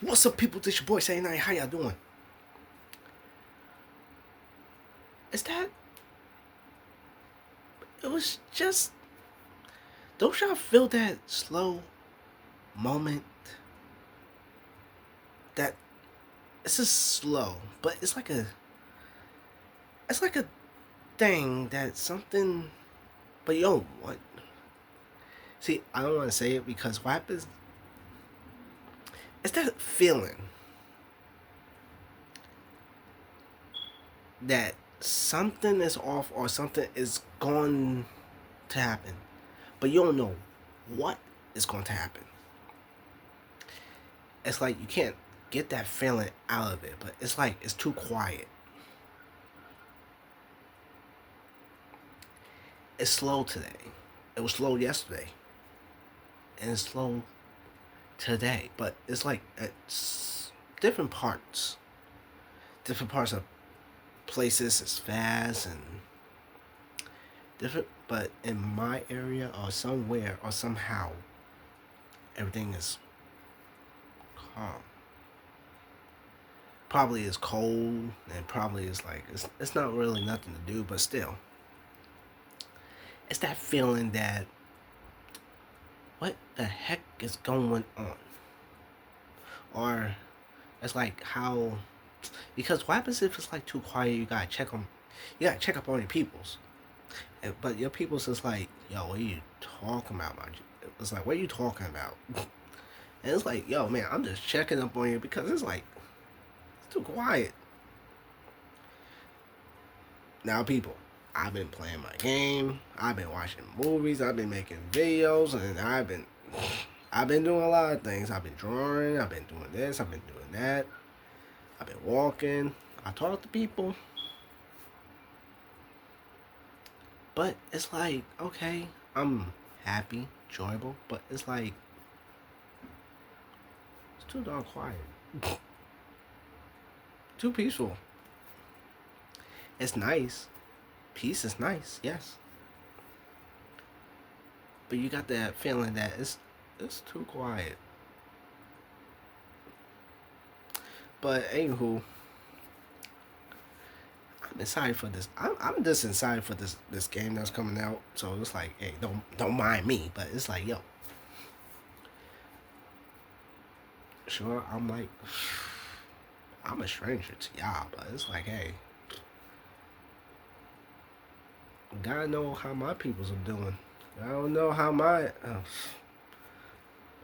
What's up, people? This your boy Ceddy90. How y'all doing? Is that? It was just. Don't y'all feel that slow moment? That it's just slow, but it's like a. It's like a thing that something. But yo, what? See, I don't want to say it because what happens? It's that feeling that something is off or something is going to happen, but you don't know what is going to happen. It's like you can't get that feeling out of it, but it's like it's too quiet. It's slow today. It was slow yesterday, and it's slow today. But it's like it's different parts of places. It's fast and different. But in my area or somewhere or somehow, everything is calm. Probably is cold and probably is like it's not really nothing to do, but still, it's that feeling that what the heck is going on? Or it's like how because what happens if it's like too quiet? You gotta check up on your peoples, but your peoples is like, yo, what are you talking about? It's like, what are you talking about? And it's like, yo, man, I'm just checking up on you because it's like it's too quiet. Now, people, I've been playing my game. I've been watching movies. I've been making videos, and I've been doing a lot of things. I've been drawing. I've been doing this. I've been doing that. I've been walking. I talk to people, but it's like okay, I'm happy, enjoyable, but it's like it's too darn quiet, too peaceful. It's nice. Peace is nice, yes, but you got that feeling that it's too quiet. But anywho, I'm excited for this. I'm just excited for this game that's coming out. So it's like, hey, don't mind me, but it's like, yo, sure, I'm like, I'm a stranger to y'all, but it's like, hey, gotta know how my peoples are doing. I don't know how I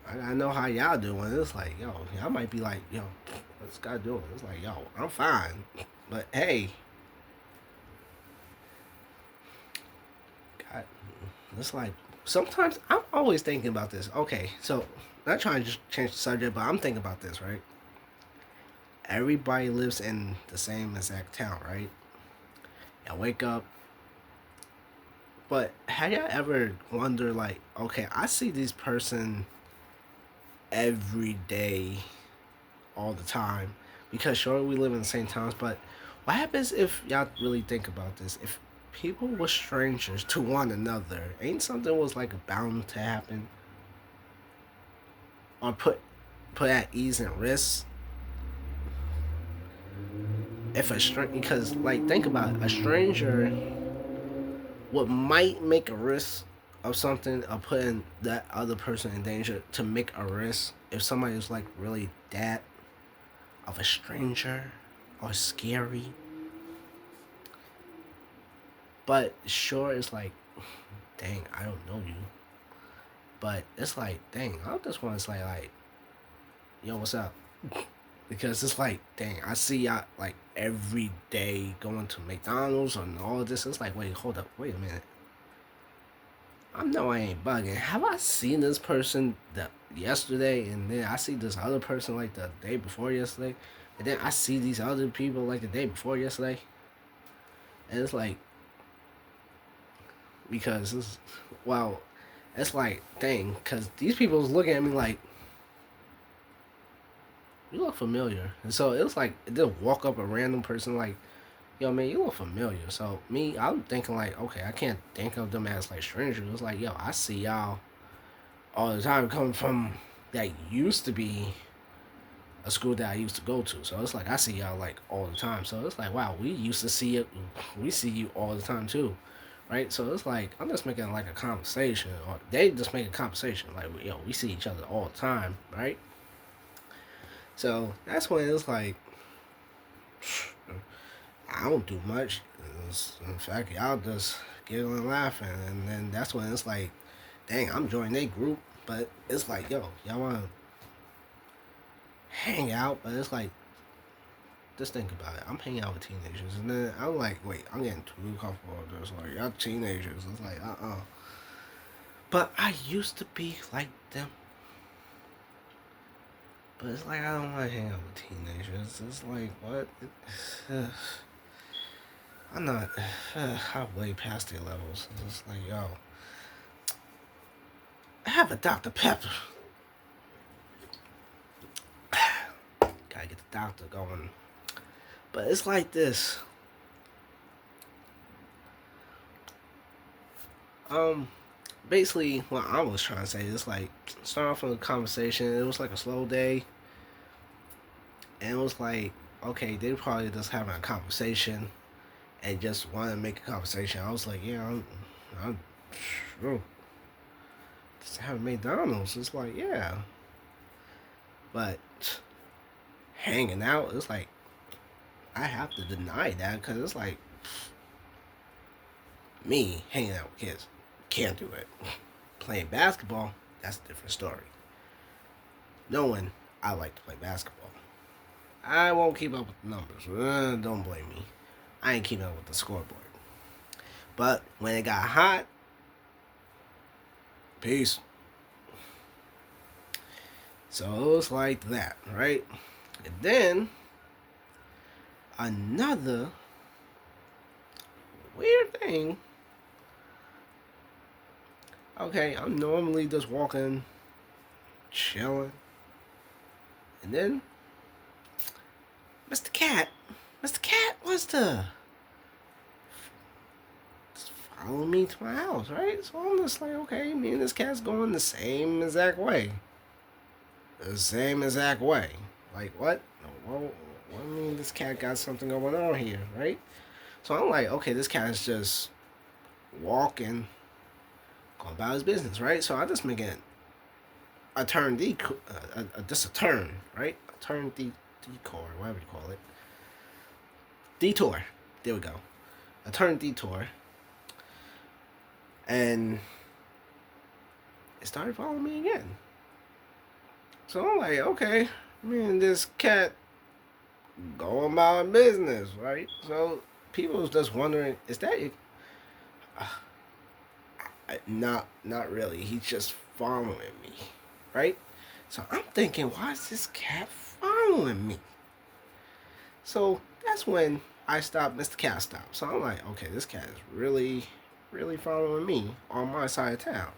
gotta know how y'all doing. It's like, yo, y'all might be like, yo, what's God doing? It's like, yo, I'm fine, but hey, God, it's like sometimes I'm always thinking about this. Okay, so not trying to just change the subject, but I'm thinking about this, right? Everybody lives in the same exact town, right? Y'all wake up, but have y'all ever wonder like, okay, I see this person every day, all the time, because sure we live in the same towns, but what happens if y'all really think about this? If people were strangers to one another, ain't something was like bound to happen or put at ease and risk if a stranger because like think about it, a stranger what might make a risk of something of putting that other person in danger to make a risk if somebody is like really that of a stranger or scary. But sure it's like dang, I don't know you. But it's like dang, I just want to say like, yo, what's up? Because it's like, dang, I see y'all like every day going to McDonald's and all of this. It's like, wait, hold up, wait a minute. I know I ain't bugging. Have I seen this person the yesterday, and then I see this other person like the day before yesterday, and then I see these other people like the day before yesterday, and it's like because it's well, it's like dang, because these people was looking at me like you look familiar, and so it was like it didn't walk up a random person like yo, man, you look familiar. So me, I'm thinking like, okay, I can't think of them as like strangers. It's like, yo, I see y'all all the time coming from that used to be a school that I used to go to. So it's like I see y'all like all the time. So it's like wow, we used to see it. We see you all the time too, right? So it's like I'm just making like a conversation, or they just make a conversation. Like we see each other all the time, right? So that's when it's like I don't do much. In fact, y'all just giggling and laughing, and then that's when it's like, dang, I'm joining their group, but it's like, yo, y'all want to hang out, but it's like, just think about it. I'm hanging out with teenagers, and then I'm like, wait, I'm getting too comfortable with this. Like, y'all teenagers. It's like, But I used to be like them. But it's like, I don't want to hang out with teenagers. It's like, what? I'm not. I'm way past their levels. It's like, yo, I have a Dr. Pepper. Gotta get the doctor going. But it's like this. Basically, what I was trying to say is like, start off with a conversation. It was like a slow day. And it was like, okay, they probably just having a conversation and just want to make a conversation. I was like, yeah, I'm sure. Just having McDonald's. It's like, yeah. But hanging out, it's like, I have to deny that because it's like, me hanging out with kids, can't do it. Playing basketball, that's a different story. Knowing I like to play basketball, I won't keep up with the numbers. Don't blame me. I ain't keeping up with the scoreboard. But when it got hot, peace. So it was like that, right? And then another weird thing. Okay, I'm normally just walking, chilling, and then Mr. Cat was to follow me to my house, right? So I'm just like, okay, me and this cat's going the same exact way. The same exact way. Like, what? Well, I mean, this cat got something going on here, right? So I'm like, okay, this cat is just walking, going about his business, right? So I just make it a turn just a turn, right? A turn decoy, whatever you call it. Detour. There we go. A turn detour. And it started following me again. So I'm like, okay, me and this cat going about business, right? So people was just wondering, is that it? Not really. He's just following me, right? So I'm thinking, why is this cat following me? So that's when I stopped. Mr. Cat stopped. So I'm like, okay, this cat is really, really following me on my side of town.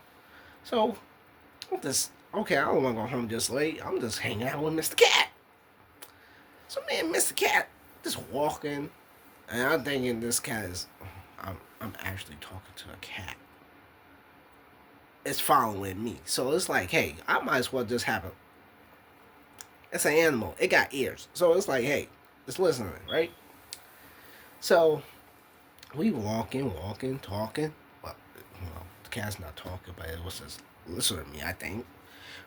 So I'm just okay. I don't want to go home just late. I'm just hanging out with Mr. Cat. So me and Mr. Cat just walking, and I'm thinking this cat is. I'm actually talking to a cat. It's following me. So it's like, hey, I might as well just have a. It's an animal. It got ears. So it's like, hey, it's listening, right? So we walking, talking. Well, the cat's not talking, but it was just listening to me, I think.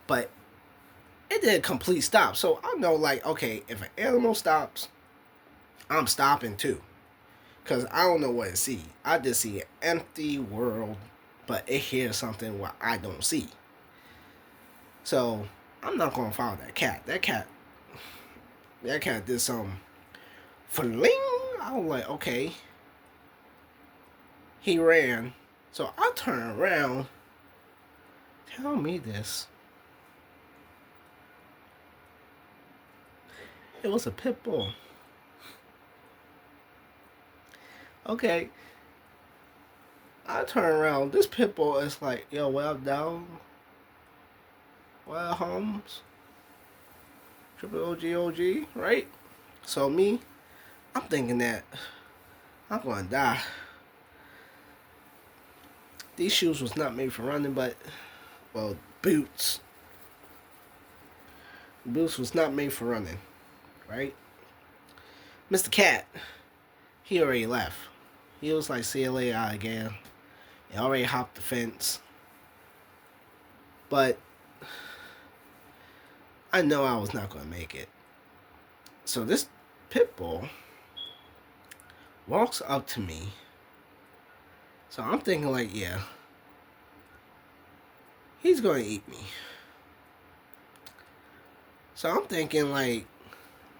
But it did a complete stop. So I know, like, okay, if an animal stops, I'm stopping too. Because I don't know what it see. I just see an empty world, but it hears something what I don't see. So I'm not going to follow that cat. That cat did some fling. I was like, okay. He ran. So I turned around. Tell me this. It was a pit bull. Okay. I turn around. This pit bull is like, yo, well, down. Well, Holmes. Triple OG, right? So me, I'm thinking that I'm going to die. These shoes was not made for running, but, well, boots. Boots was not made for running, right? Mr. Cat, he already left. He was like, see you later, alligator. He already hopped the fence. But I know I was not going to make it. So this pit bull walks up to me. So I'm thinking like, yeah, he's going to eat me. So I'm thinking like,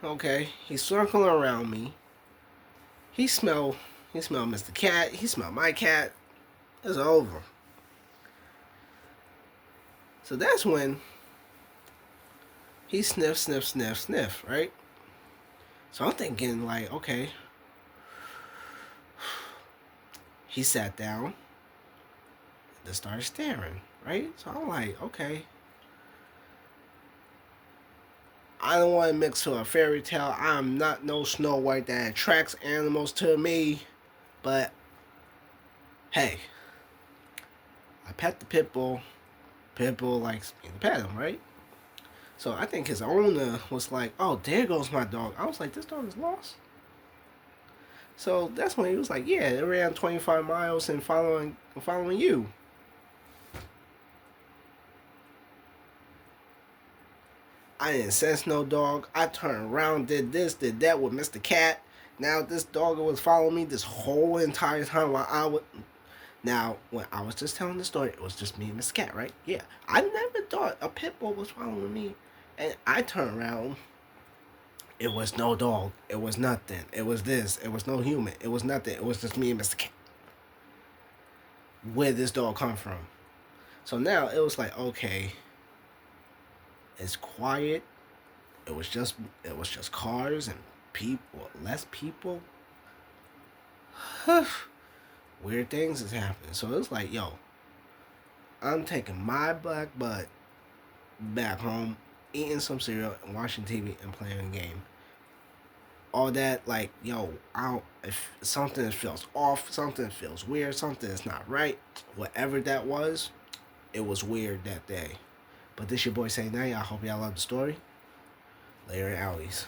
okay, he's circling around me. He smelled Mr. Cat. He smelled my cat. It's over. So that's when he sniff, right? So I'm thinking like, okay. He sat down and just started staring, right? So I'm like, okay. I don't want to mix to a fairy tale. I'm not no Snow White that attracts animals to me. But hey, I pet the pit bull. Pit bull likes me to pet him, right? So I think his owner was like, oh, there goes my dog. I was like, this dog is lost. So that's when he was like, yeah, it ran 25 miles and following you. I didn't sense no dog. I turned around, did this, did that with Mr. Cat. Now this dog was following me this whole entire time while I would. Now, when I was just telling the story, it was just me and Mr. Cat, right? Yeah. I never thought a pit bull was following me. And I turned around. It was no dog. It was nothing. It was this. It was no human. It was nothing. It was just me and Mr. Cat. Where did this dog come from? So now it was like, okay, it's quiet. It was just cars and people, less people. Weird things is happening. So it was like, yo, I'm taking my black butt back home, eating some cereal and watching TV and playing a game. All that, like, yo, if something feels off, something feels weird, something is not right, whatever that was, it was weird that day. But this your boy Ceddy90. I hope y'all love the story. Later, Owies.